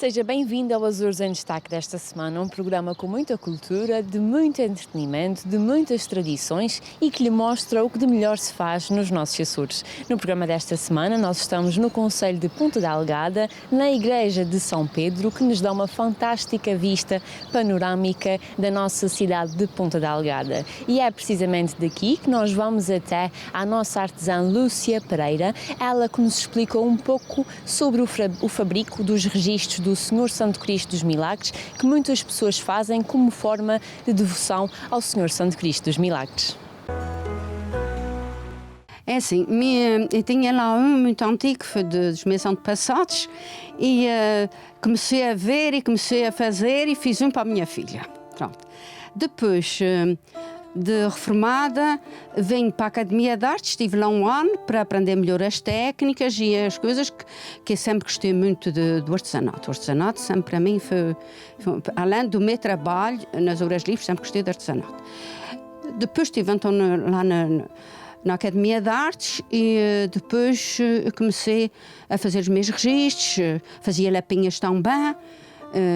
Seja bem-vindo ao Açores em Destaque desta semana, um programa com muita cultura, de muito entretenimento, de muitas tradições e que lhe mostra o que de melhor se faz nos nossos Açores. No programa desta semana nós estamos no concelho de Ponta Delgada, na igreja de São Pedro, que nos dá uma fantástica vista panorâmica da nossa cidade de Ponta Delgada. E é precisamente daqui que nós vamos até à nossa artesã Lúcia Pereira, ela que nos explicou um pouco sobre o fabrico dos registros do Senhor Santo Cristo dos Milagres, que muitas pessoas fazem como forma de devoção ao Senhor Santo Cristo dos Milagres. É assim, eu tinha lá um muito antigo, foi dos meus antepassados, e comecei a ver e comecei a fazer e fiz um para a minha filha. Pronto. Depois de reformada, venho para a Academia de Artes, estive lá um ano para aprender melhor as técnicas e as coisas que eu sempre gostei muito do artesanato. O artesanato sempre para mim foi, além do meu trabalho nas horas livres, sempre gostei de artesanato. Depois estive então lá na Academia de Artes e depois comecei a fazer os meus registros, fazia lapinhas também.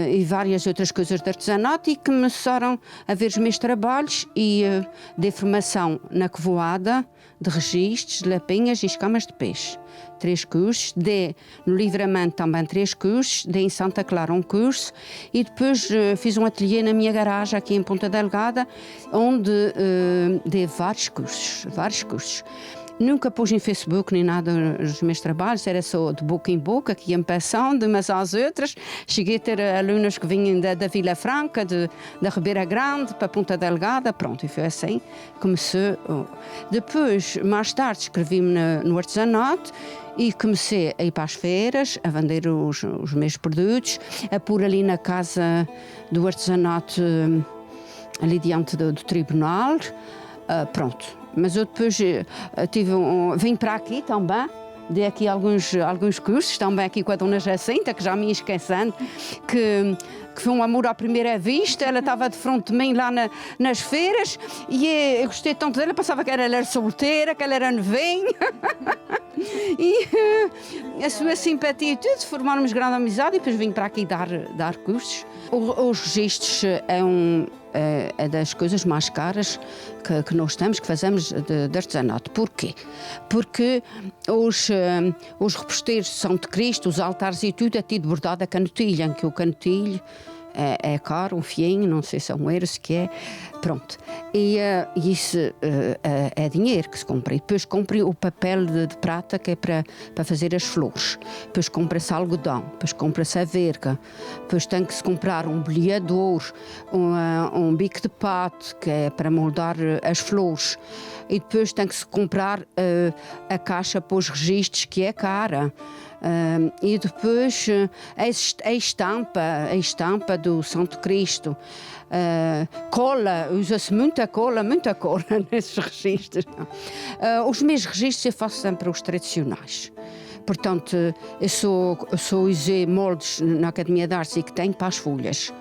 E várias outras coisas de artesanato e começaram a ver os meus trabalhos e dei formação na Covoada de registros, de lapinhas e escamas de peixe. 3 cursos, dei no Livramento também 3 cursos, dei em Santa Clara um curso e depois fiz um ateliê na minha garagem aqui em Ponta Delgada, onde dei vários cursos. Nunca pus em Facebook nem nada os meus trabalhos, era só de boca em boca, que iam passando umas às outras. Cheguei a ter alunos que vinham da Vila Franca, da Ribeira Grande, para Ponta Delgada, pronto, e foi assim que comecei. Depois, mais tarde, escrevi-me no artesanato e comecei a ir para as feiras, a vender os meus produtos, a pôr ali na casa do artesanato, ali diante do tribunal, pronto. Mas eu depois vim para aqui também, dei aqui alguns cursos, também aqui com a Dona Jacinta, que já me ia esquecendo, que foi um amor à primeira vista. Ela estava de frente de mim lá nas feiras e eu gostei tanto dela, pensava que ela era solteira, que ela era novinha. E a sua simpatia e tudo, formaram-nos grande amizade e depois vim para aqui dar cursos. Os registros é das coisas mais caras que nós temos, que fazemos de artesanato. Porquê? Porque os reposteiros de São Cristo, os altares e tudo é tido bordado a canutilha, em que o canutilho é caro, um fiinho, não sei se é um euro, se que é, pronto. E isso é dinheiro que se compra. E depois comprei o papel de prata, que é para fazer as flores. Depois compra-se algodão, depois compra-se a verga, depois tem que se comprar um boleador, um bico de pato, que é para moldar as flores. E depois tem que se comprar a caixa para os registros, que é cara. E depois a estampa do Santo Cristo, cola, usa-se muita cola nesses registros. Os meus registros eu faço sempre os tradicionais. Portanto, eu só usei moldes na Academia de Artes e que tenho para as folhas.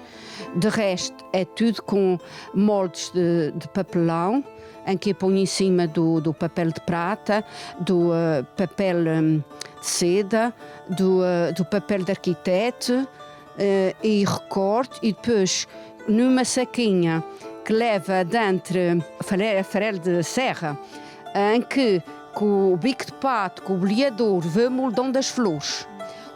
De resto, é tudo com moldes de papelão, em que eu ponho em cima do papel de prata, do papel de seda, do papel de arquiteto, e recorto, e depois numa saquinha que leva dentro farelo de serra, em que com o bico de pato, com o boleador, vê o moldão das flores.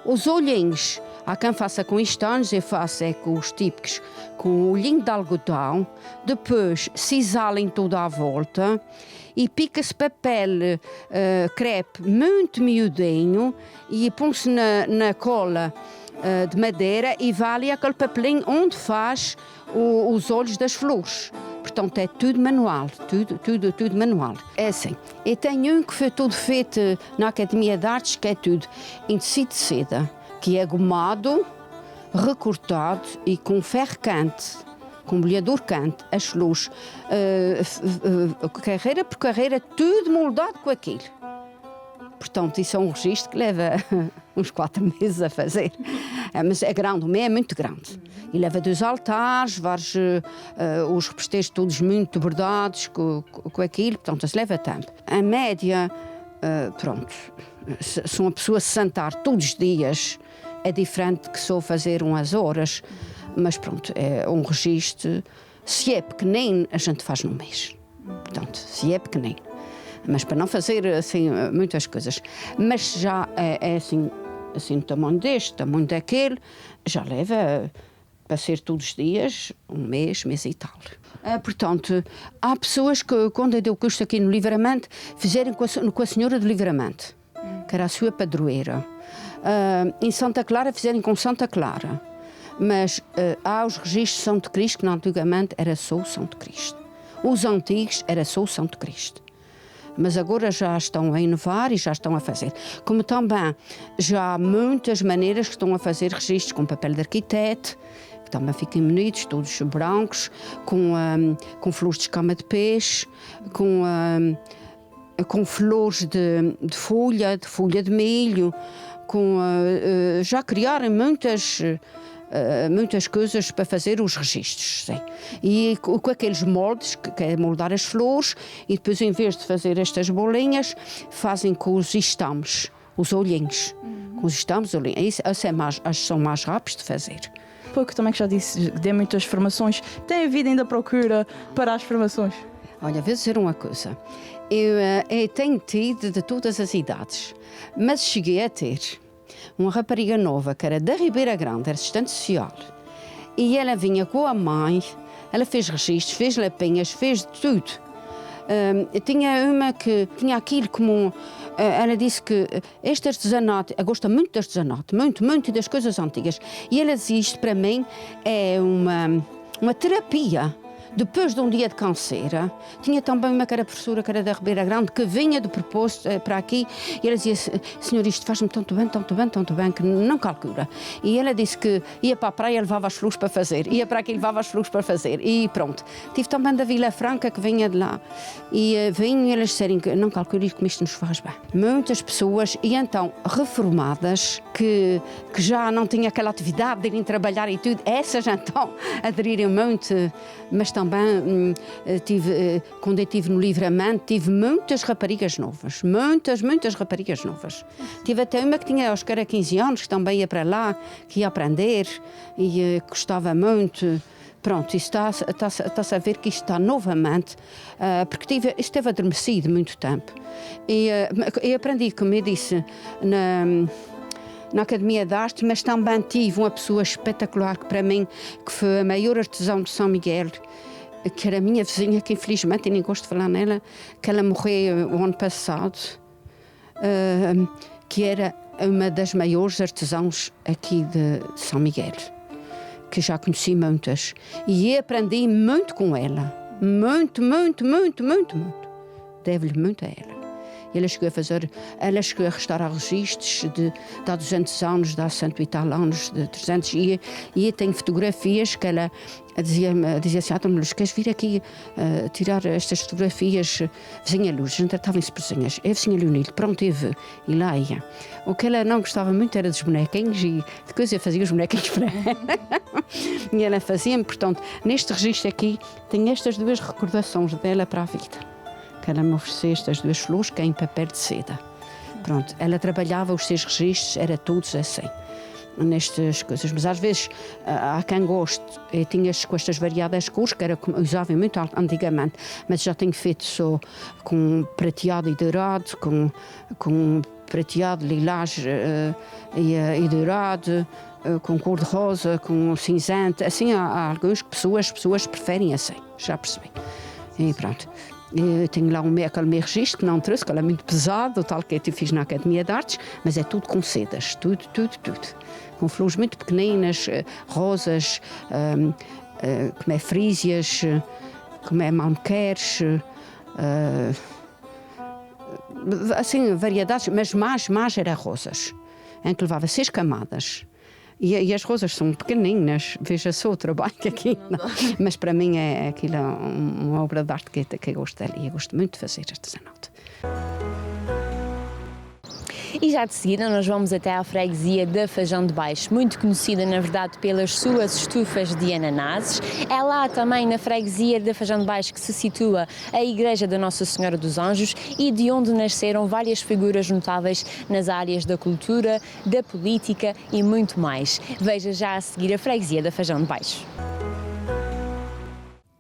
Os olhinhos, há quem faça com estanos, eu faço com os típicos, com o olhinho de algodão, depois cisalem toda à volta e pica-se papel crepe muito miudinho e põe-se na cola de madeira e vale aquele papelinho onde faz os olhos das flores. Portanto, é tudo manual, tudo manual. É assim, eu tenho um que foi todo feito na Academia de Artes, que é tudo em tecido de seda, que é gomado, recortado e com ferro quente, com boleador quente, as flores, carreira por carreira, tudo moldado com aquilo. Portanto, isso é um registro que leva uns 4 meses a fazer. Mas é grande, o meu é muito grande. E leva 2 altares, vários, os reposteiros todos muito bordados com aquilo, portanto, isso leva tempo. A média, pronto, se uma pessoa se sentar todos os dias é diferente que só fazer umas horas, mas pronto, é um registro. Se é pequenino, a gente faz num mês. Portanto, se é pequenino. Mas para não fazer assim muitas coisas. Mas já é assim tamanho deste, tamanho daquele, já leva para ser todos os dias, um mês e tal. Portanto, há pessoas que, quando eu dei o curso aqui no Livramento, fizeram com a Senhora do Livramento, que era a sua padroeira. Em Santa Clara, fizeram com Santa Clara. Mas há os registros de São de Cristo, que antigamente era só o São de Cristo. Os antigos era só o São de Cristo. Mas agora já estão a inovar e já estão a fazer. Como também já há muitas maneiras que estão a fazer registros com papel de arquiteto, que também ficam bonitos, todos brancos, com flores de escama de peixe, com flores de folha de milho, já criaram muitas coisas para fazer os registros. Sim. E com aqueles moldes, que é moldar as flores, e depois, em vez de fazer estas bolinhas, fazem com os estames, os olhinhos. Com os estames, olhinhos. São mais rápidos de fazer. Pouco também que já disse, dê muitas formações. Tem havido ainda procura para as formações? Olha, vou dizer uma coisa. Eu tenho tido de todas as idades, mas cheguei a ter uma rapariga nova, que era da Ribeira Grande, era assistente social. E ela vinha com a mãe, ela fez registros, fez lapinhas, fez tudo. Tinha uma que tinha aquilo como... ela disse que este artesanato, ela gosta muito de artesanato, muito das coisas antigas. E ela dizia, isto para mim é uma terapia. Depois de um dia de canseira, tinha também uma que era professora, que era da Ribeira Grande, que vinha de propósito para aqui, e ela dizia, senhor, isto faz-me tanto bem, que não calcula. E ela disse que ia para a praia e levava as flores para fazer, ia para aqui e levava as flores para fazer, e pronto. Tive também da Vila Franca, que vinha de lá, e vinham e elas disseram que não calcula, como isto nos faz bem. Muitas pessoas, e então reformadas, que já não tinham aquela atividade de irem trabalhar e tudo, essas então aderiram muito, mas também quando eu estive no Livramento, tive muitas raparigas novas, muitas raparigas novas. Tive até uma que tinha, acho que era 15 anos, que também ia para lá, que ia aprender e gostava muito. Pronto, está-se a ver que isto está novamente, porque esteve adormecido muito tempo. E aprendi, como eu disse, na Academia de Arte, mas também tive uma pessoa espetacular que para mim, que foi a maior artesã de São Miguel, que era a minha vizinha, que infelizmente eu nem gosto de falar nela, que ela morreu o ano passado, que era uma das maiores artesãs aqui de São Miguel, que já conheci muitas. E eu aprendi muito com ela. Muito. Devo-lhe muito a ela. Ela chegou a restaurar registros de há 200 anos, de há 100 e tal anos, de 300. E eu tenho fotografias que ela dizia assim, Luís, queres vir aqui tirar estas fotografias? Vizinha Luz, a gente tratava-se por vizinhas. É vizinha Leonildo, pronto, eu vou. E lá ia. O que ela não gostava muito era dos bonequinhos, e depois eu fazia os bonequinhos para ela. E ela fazia-me, portanto, neste registro aqui, tenho estas duas recordações dela para a vida. Que ela me ofereceu estas duas flores, que é em papel de seda. Pronto, ela trabalhava os seus registros, era todos assim, nestas coisas. Mas às vezes há quem goste, eu tinha com estas variadas cores, que era como usava muito antigamente, mas já tenho feito só com prateado e dourado, com prateado, lilás e dourado, com cor de rosa, com cinzento. Assim, há algumas pessoas preferem assim, já percebi. E pronto. Eu tenho lá aquele meu registro que não trouxe, que ele é muito pesado, o tal que eu fiz na Academia de Artes, mas é tudo com sedas, tudo. Com flores muito pequeninas, rosas, como é frísias, como é malmequeres, assim, variedades, mas mais era rosas, em que levava 6 camadas. E as rosas são pequeninas, veja só o trabalho que aqui dá. Mas para mim aquilo é uma obra de arte que eu gosto dela, e eu gosto muito de fazer artesanato. E já de seguida nós vamos até à freguesia da Fajão de Baixo, muito conhecida na verdade pelas suas estufas de ananases. É lá também na freguesia da Fajão de Baixo que se situa a Igreja da Nossa Senhora dos Anjos e de onde nasceram várias figuras notáveis nas áreas da cultura, da política e muito mais. Veja já a seguir a freguesia da Fajão de Baixo.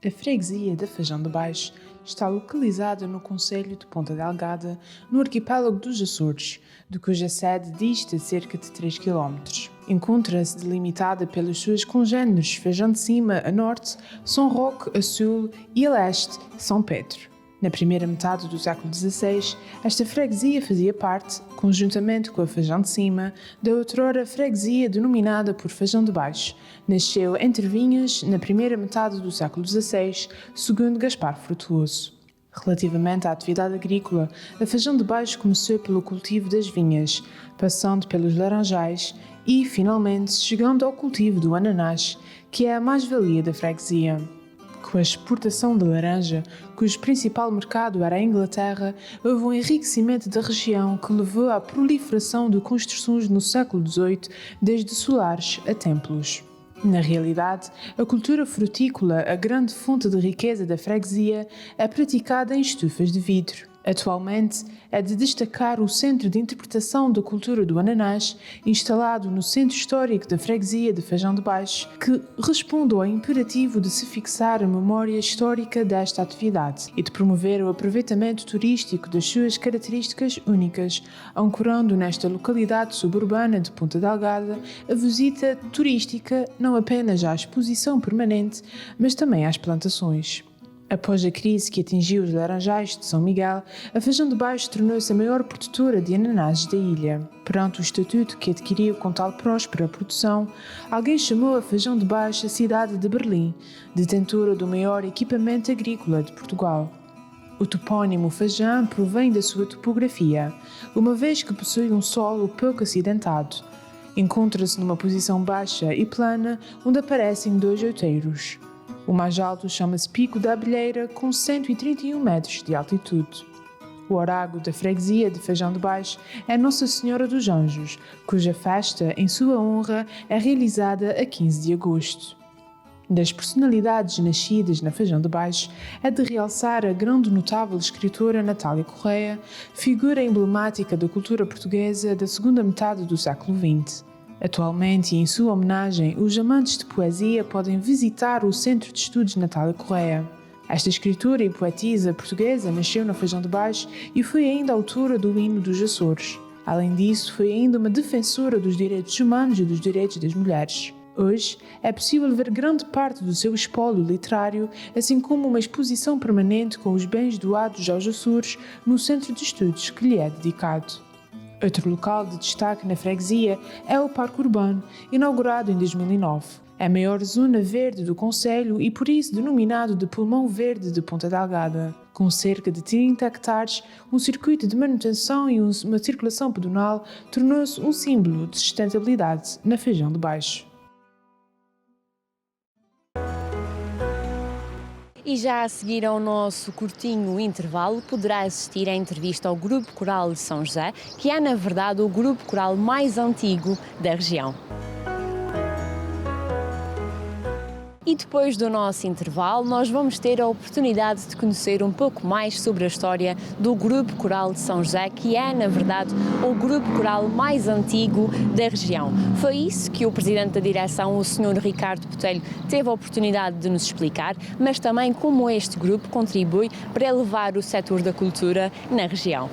A freguesia da Fajão de Baixo está localizada no concelho de Ponta Delgada, no arquipélago dos Açores, de cuja sede dista cerca de 3 km. Encontra-se delimitada pelas suas congêneres Fajão de Cima a norte, São Roque a sul e a leste, São Pedro. Na primeira metade do século XVI, esta freguesia fazia parte, conjuntamente com a Fajão de Cima, da outrora freguesia denominada por Fajão de Baixo. Nasceu entre vinhas na primeira metade do século XVI, segundo Gaspar Frutuoso. Relativamente à atividade agrícola, a Fajão de Baixo começou pelo cultivo das vinhas, passando pelos laranjais e, finalmente, chegando ao cultivo do ananás, que é a mais-valia da freguesia. Com a exportação de laranja, cujo principal mercado era a Inglaterra, houve um enriquecimento da região que levou à proliferação de construções no século XVIII, desde solares a templos. Na realidade, a cultura frutícola, a grande fonte de riqueza da freguesia, é praticada em estufas de vidro. Atualmente, é de destacar o Centro de Interpretação da Cultura do Ananás, instalado no Centro Histórico da Freguesia de Fajão de Baixo, que responde ao imperativo de se fixar a memória histórica desta atividade e de promover o aproveitamento turístico das suas características únicas, ancorando nesta localidade suburbana de Ponta Delgada a visita turística não apenas à exposição permanente, mas também às plantações. Após a crise que atingiu os laranjais de São Miguel, a Fajão de Baixo tornou-se a maior produtora de ananases da ilha. Perante o estatuto que adquiriu com tal próspera produção, alguém chamou a Fajão de Baixo a cidade de Berlim, detentora do maior equipamento agrícola de Portugal. O topónimo Fajão provém da sua topografia, uma vez que possui um solo pouco acidentado. Encontra-se numa posição baixa e plana, onde aparecem 2 outeiros. O mais alto chama-se Pico da Abelheira, com 131 metros de altitude. O orágo da freguesia de Fajão de Baixo é Nossa Senhora dos Anjos, cuja festa, em sua honra, é realizada a 15 de agosto. Das personalidades nascidas na Fajão de Baixo, é de realçar a grande e notável escritora Natália Correia, figura emblemática da cultura portuguesa da segunda metade do século XX. Atualmente, e em sua homenagem, os amantes de poesia podem visitar o Centro de Estudos Natália Correia. Esta escritora e poetisa portuguesa nasceu na Fajão de Baixo e foi ainda autora do hino dos Açores. Além disso, foi ainda uma defensora dos direitos humanos e dos direitos das mulheres. Hoje, é possível ver grande parte do seu espólio literário, assim como uma exposição permanente com os bens doados aos Açores no Centro de Estudos que lhe é dedicado. Outro local de destaque na freguesia é o Parque Urbano, inaugurado em 2009. É a maior zona verde do concelho e por isso denominado de Pulmão Verde de Ponta Delgada. Com cerca de 30 hectares, um circuito de manutenção e uma circulação pedonal tornou-se um símbolo de sustentabilidade na Fajão de Baixo. E já a seguir ao nosso curtinho intervalo, poderá assistir à entrevista ao Grupo Coral de São José, que é, na verdade, o grupo coral mais antigo da região. E depois do nosso intervalo, nós vamos ter a oportunidade de conhecer um pouco mais sobre a história do Grupo Coral de São José, que é, na verdade, o grupo coral mais antigo da região. Foi isso que o presidente da direção, o Sr. Ricardo Botelho, teve a oportunidade de nos explicar, mas também como este grupo contribui para elevar o setor da cultura na região.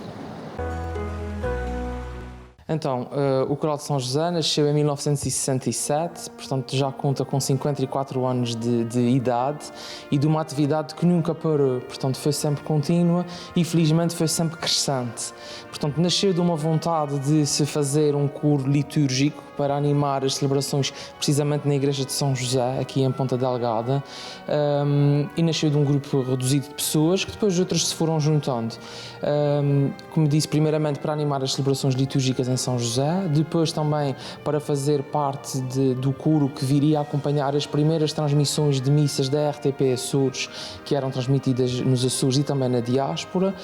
Então, o Coral de São José nasceu em 1967, portanto já conta com 54 anos de idade e de uma atividade que nunca parou, portanto foi sempre contínua e felizmente foi sempre crescente. Portanto, nasceu de uma vontade de se fazer um coro litúrgico para animar as celebrações precisamente na Igreja de São José, aqui em Ponta Delgada, e nasceu de um grupo reduzido de pessoas que depois outras se foram juntando. Como disse, primeiramente para animar as celebrações litúrgicas em em São José, depois também para fazer parte do coro que viria a acompanhar as primeiras transmissões de missas da RTP Açores, que eram transmitidas nos Açores e também na diáspora,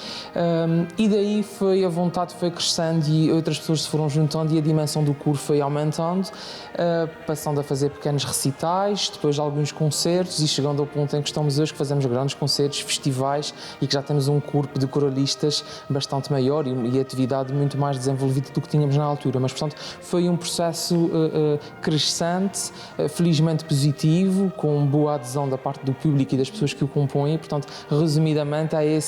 e daí a vontade foi crescendo e outras pessoas se foram juntando e a dimensão do coro foi aumentando, passando a fazer pequenos recitais, depois alguns concertos e chegando ao ponto em que estamos hoje, que fazemos grandes concertos, festivais e que já temos um corpo de coralistas bastante maior e atividade muito mais desenvolvida do que tínhamos na altura, mas portanto foi um processo crescente, felizmente positivo, com boa adesão da parte do público e das pessoas que o compõem, portanto resumidamente é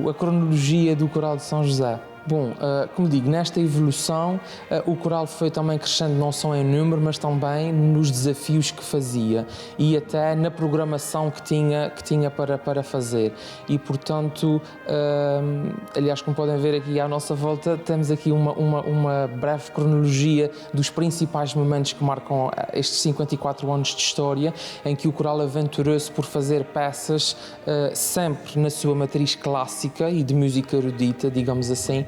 a cronologia do Coral de São José. Bom, como digo, nesta evolução o coral foi também crescendo não só em número, mas também nos desafios que fazia e até na programação que tinha para fazer. E, portanto, aliás, como podem ver aqui à nossa volta, temos aqui uma breve cronologia dos principais momentos que marcam estes 54 anos de história, em que o coral aventurou-se por fazer peças sempre na sua matriz clássica e de música erudita, digamos assim,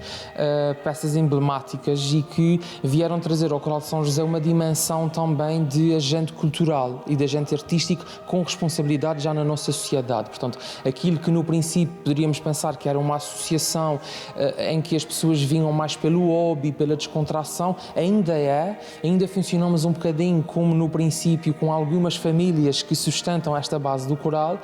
peças emblemáticas e que vieram trazer ao Coral de São José uma dimensão também de agente cultural e de agente artístico com responsabilidade já na nossa sociedade. Portanto, aquilo que no princípio poderíamos pensar que era uma associação em que as pessoas vinham mais pelo hobby, pela descontração, ainda funcionamos um bocadinho como no princípio com algumas famílias que sustentam esta base do coral,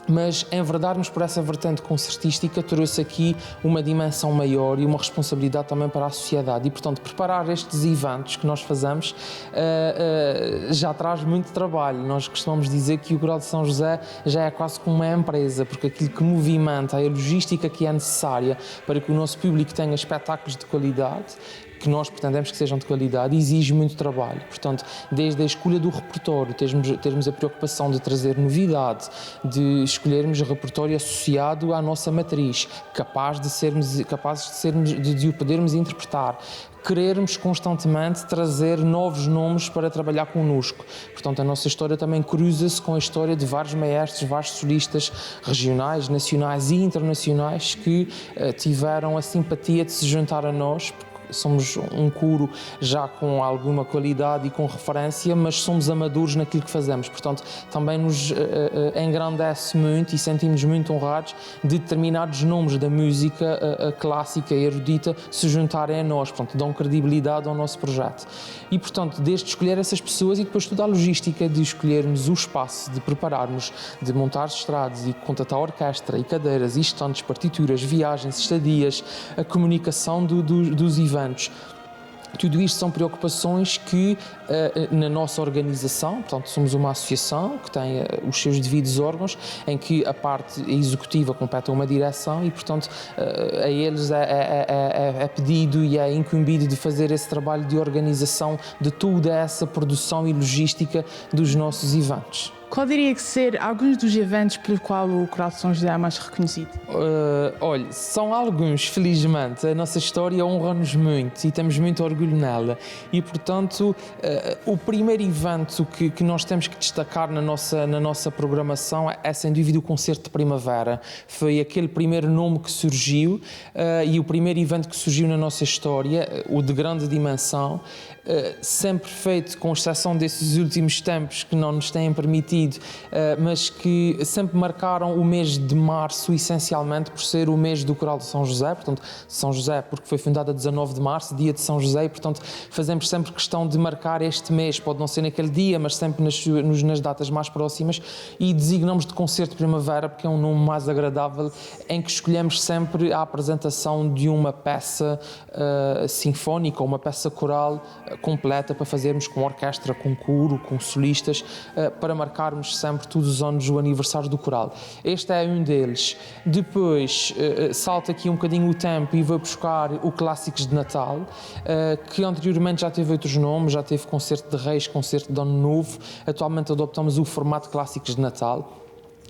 mas enverdarmos por essa vertente concertística trouxe aqui uma dimensão maior e uma responsabilidade também para a sociedade e, portanto, preparar estes eventos que nós fazemos já traz muito trabalho. Nós costumamos dizer que o Coral de São José já é quase como uma empresa, porque aquilo que movimenta, a logística que é necessária para que o nosso público tenha espetáculos de qualidade, que nós pretendemos que sejam de qualidade, exige muito trabalho. Portanto, desde a escolha do repertório, termos a preocupação de trazer novidade, de escolhermos o repertório associado à nossa matriz, capazes de o podermos interpretar, querermos constantemente trazer novos nomes para trabalhar connosco. Portanto, a nossa história também cruza-se com a história de vários maestros, vários solistas regionais, nacionais e internacionais que tiveram a simpatia de se juntar a nós. Somos um coro já com alguma qualidade e com referência, mas somos amadores naquilo que fazemos. Portanto, também nos engrandece muito e sentimos muito honrados de determinados nomes da música clássica e erudita se juntarem a nós, portanto, dão credibilidade ao nosso projeto. E, portanto, desde escolher essas pessoas e depois toda a logística de escolhermos o espaço, de prepararmos, de montar estrados e contatar a orquestra e cadeiras e estantes, partituras, viagens, estadias, a comunicação dos eventos. Tudo isto são preocupações que na nossa organização, portanto somos uma associação que tem os seus devidos órgãos, em que a parte executiva compete a uma direção e, portanto, a eles é pedido e é incumbido de fazer esse trabalho de organização de toda essa produção e logística dos nossos eventos. Qual diria que ser alguns dos eventos pelo qual o Coral de São José é mais reconhecido? Olha, são alguns, felizmente. A nossa história honra-nos muito e temos muito orgulho nela. E, portanto, o primeiro evento que nós temos que destacar na nossa programação é, sem dúvida, o Concerto de Primavera. Foi aquele primeiro nome que surgiu e o primeiro evento que surgiu na nossa história, o de grande dimensão, sempre feito, com exceção desses últimos tempos que não nos têm permitido, mas que sempre marcaram o mês de março, essencialmente por ser o mês do Coral de São José, portanto, São José, porque foi fundada a 19 de março, dia de São José, e, portanto, fazemos sempre questão de marcar este mês, pode não ser naquele dia, mas sempre nas datas mais próximas, e designamos de Concerto de Primavera, porque é um nome mais agradável, em que escolhemos sempre a apresentação de uma peça sinfónica, ou uma peça coral completa para fazermos com orquestra, com coro, com solistas, para marcarmos sempre todos os anos o aniversário do coral. Este é um deles. Depois salta aqui um bocadinho o tempo e vou buscar o Clássicos de Natal, que anteriormente já teve outros nomes, já teve Concerto de Reis, Concerto de Ano Novo. Atualmente adoptamos o formato Clássicos de Natal.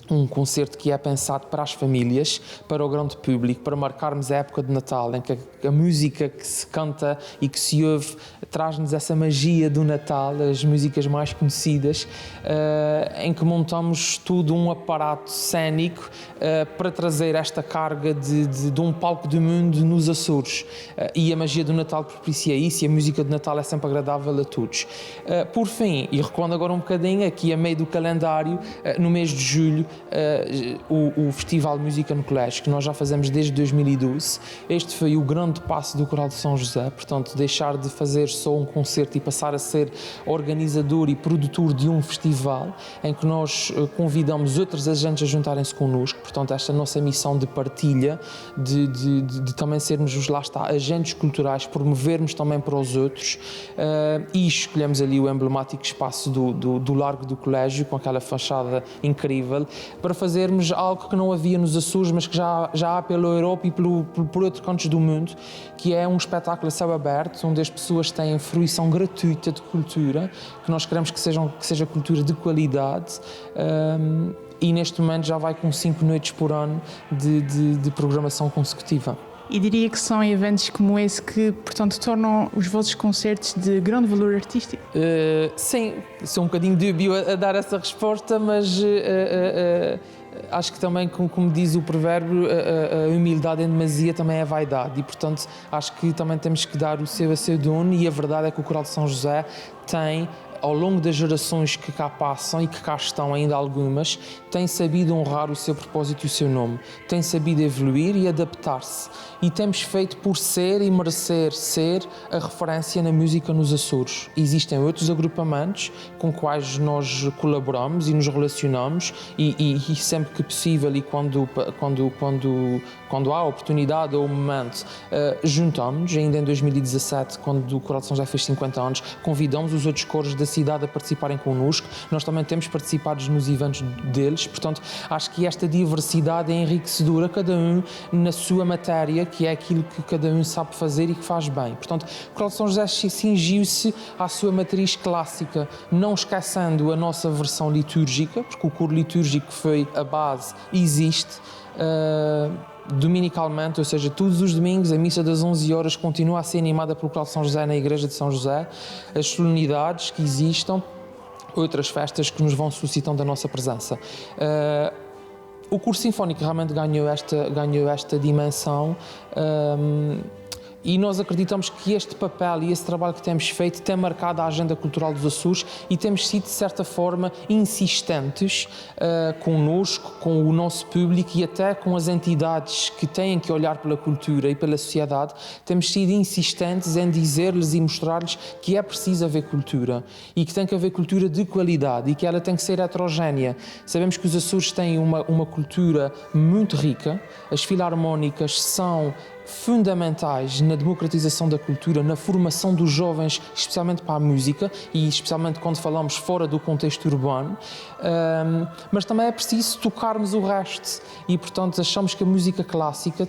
um concerto que é pensado para as famílias, para o grande público, para marcarmos a época de Natal, em que a música que se canta e que se ouve traz-nos essa magia do Natal, as músicas mais conhecidas, em que montamos tudo um aparato cênico para trazer esta carga de um palco do mundo nos Açores. E a magia do Natal propicia isso, e a música de Natal é sempre agradável a todos. Por fim, e recuando agora um bocadinho, aqui a meio do calendário, no mês de julho, o Festival de Música no Colégio, que nós já fazemos desde 2012. Este foi o grande passo do Coral de São José, portanto, deixar de fazer só um concerto e passar a ser organizador e produtor de um festival, em que nós convidamos outros agentes a juntarem-se connosco. Portanto, esta nossa missão de partilha, de também sermos, lá está, agentes culturais, promovermos também para os outros, e escolhemos ali o emblemático espaço do Largo do Colégio, com aquela fachada incrível, para fazermos algo que não havia nos Açores, mas que já há pela Europa e por outros cantos do mundo, que é um espetáculo a céu aberto, onde as pessoas têm fruição gratuita de cultura, que nós queremos que seja cultura de qualidade, e neste momento já vai com 5 noites por ano de programação consecutiva. E diria que são eventos como esse que, portanto, tornam os vossos concertos de grande valor artístico? Sim, sou um bocadinho dúbio a dar essa resposta, mas acho que também, como diz o provérbio, a humildade em demasia também é vaidade, e portanto acho que também temos que dar o seu a seu dono, e a verdade é que o Coral de São José tem, ao longo das gerações que cá passam e que cá estão ainda algumas, tem sabido honrar o seu propósito e o seu nome, tem sabido evoluir e adaptar-se, e temos feito por ser e merecer ser a referência na música nos Açores. Existem outros agrupamentos com quais nós colaboramos e nos relacionamos, e sempre que possível e quando há oportunidade ou momento, juntamos-nos. Ainda em 2017, quando o Coral de São José fez 50 anos, convidamos os outros coros da cidade a participarem connosco. Nós também temos participado nos eventos deles, portanto acho que esta diversidade é enriquecedora, cada um na sua matéria, que é aquilo que cada um sabe fazer e que faz bem. Portanto, o Coral de São José cingiu-se à sua matriz clássica, não esquecendo a nossa versão litúrgica, porque o coro litúrgico foi a base, existe dominicalmente, ou seja, todos os domingos a missa das 11 horas continua a ser animada pelo Coral de São José na Igreja de São José, as solenidades que existam, outras festas que nos vão suscitando da nossa presença. O coro sinfónico realmente ganhou esta dimensão, e nós acreditamos que este papel e esse trabalho que temos feito tem marcado a agenda cultural dos Açores, e temos sido, de certa forma, insistentes connosco, com o nosso público e até com as entidades que têm que olhar pela cultura e pela sociedade. Temos sido insistentes em dizer-lhes e mostrar-lhes que é preciso haver cultura, e que tem que haver cultura de qualidade, e que ela tem que ser heterogénea. Sabemos que os Açores têm uma cultura muito rica, as filarmónicas são fundamentais na democratização da cultura, na formação dos jovens, especialmente para a música, e especialmente quando falamos fora do contexto urbano, mas também é preciso tocarmos o resto, e portanto achamos que a música clássica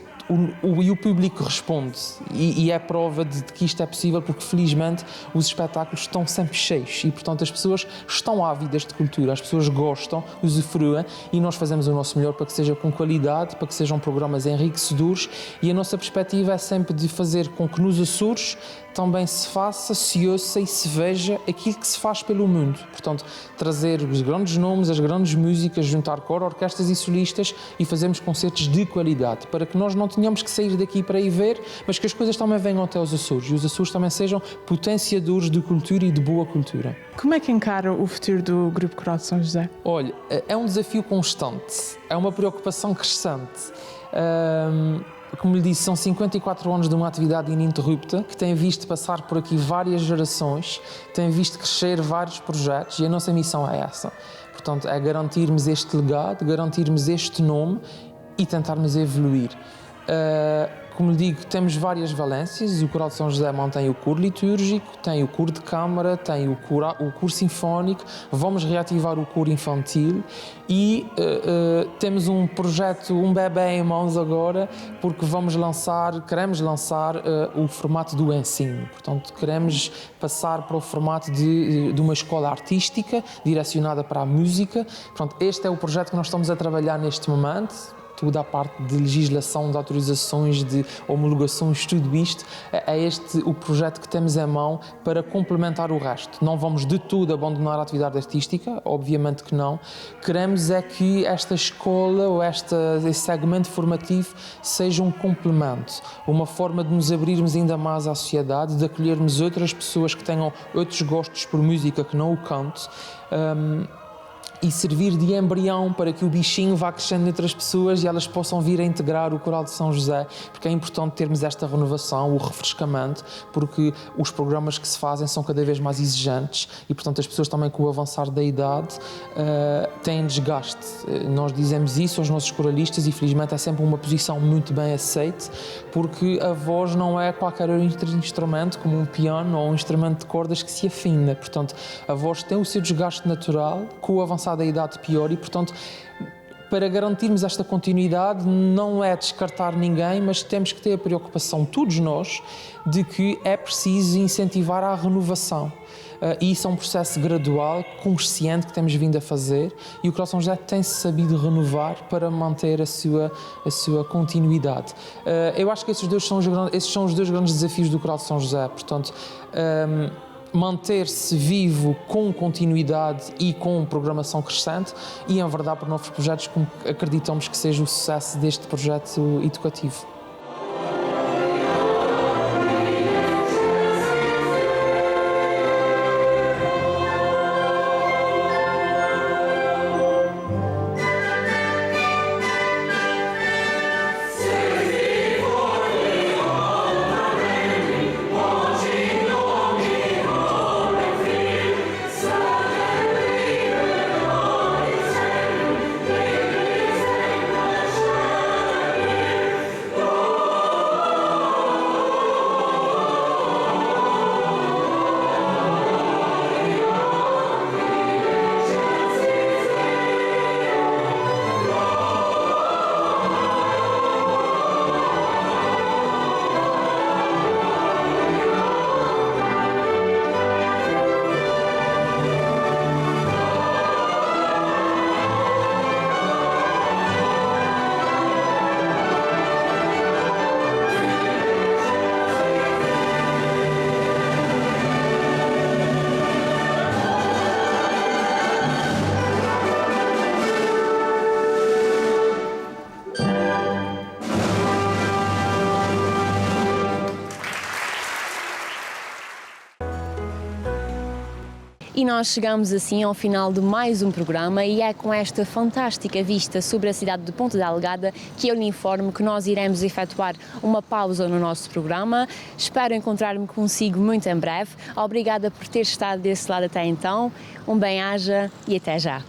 e o público responde, e é prova de que isto é possível, porque felizmente os espetáculos estão sempre cheios, e portanto as pessoas estão ávidas de cultura, as pessoas gostam, usufruem, e nós fazemos o nosso melhor para que seja com qualidade, para que sejam programas enriquecedores, e a nossa perspectiva é sempre de fazer com que nos Açores também se faça, se ouça e se veja aquilo que se faz pelo mundo. Portanto, trazer os grandes nomes, as grandes músicas, juntar coro, orquestras e solistas, e fazermos concertos de qualidade, para que nós não tenhamos que sair daqui para ir ver, mas que as coisas também venham até os Açores, e os Açores também sejam potenciadores de cultura e de boa cultura. Como é que encara o futuro do Grupo Coral de São José? Olha, é um desafio constante, é uma preocupação crescente. Como lhe disse, são 54 anos de uma atividade ininterrupta, que tem visto passar por aqui várias gerações, tem visto crescer vários projetos, e a nossa missão é essa. Portanto, é garantirmos este legado, garantirmos este nome e tentarmos evoluir. como lhe digo, temos várias valências. O Coral de São José mantém o coro litúrgico, tem o coro de câmara, tem o coro sinfónico, vamos reativar o coro infantil e temos um projeto, um bebê em mãos agora, porque queremos lançar o formato do ensino. Portanto, queremos passar para o formato de uma escola artística direcionada para a música. Portanto, este é o projeto que nós estamos a trabalhar neste momento. Toda a parte de legislação, de autorizações, de homologações, tudo isto, é este o projeto que temos em mão para complementar o resto. Não vamos de tudo abandonar a atividade artística, obviamente que não. Queremos é que esta escola ou esse segmento formativo seja um complemento, uma forma de nos abrirmos ainda mais à sociedade, de acolhermos outras pessoas que tenham outros gostos por música que não o canto. E servir de embrião para que o bichinho vá crescendo entre as pessoas e elas possam vir a integrar o Coral de São José, porque é importante termos esta renovação, o refrescamento, porque os programas que se fazem são cada vez mais exigentes e, portanto, as pessoas também com o avançar da idade têm desgaste. Nós dizemos isso aos nossos coralistas e, felizmente, é sempre uma posição muito bem aceite, porque a voz não é qualquer outro instrumento, como um piano ou um instrumento de cordas que se afina. Portanto, a voz tem o seu desgaste natural, com o avançar da idade pior e, portanto, para garantirmos esta continuidade não é descartar ninguém, mas temos que ter a preocupação, todos nós, de que é preciso incentivar a renovação. E isso é um processo gradual, consciente, que temos vindo a fazer, e o Coral São José tem-se sabido renovar para manter a sua continuidade. Eu acho que esses são os dois grandes desafios do Coral de São José. Portanto, manter-se vivo com continuidade e com programação crescente e enverdar por novos projetos, como acreditamos que seja o sucesso deste projeto educativo. E nós chegamos assim ao final de mais um programa e é com esta fantástica vista sobre a cidade de Ponta Delgada que eu lhe informo que nós iremos efetuar uma pausa no nosso programa. Espero encontrar-me consigo muito em breve. Obrigada por ter estado desse lado até então. Um bem-aja e até já.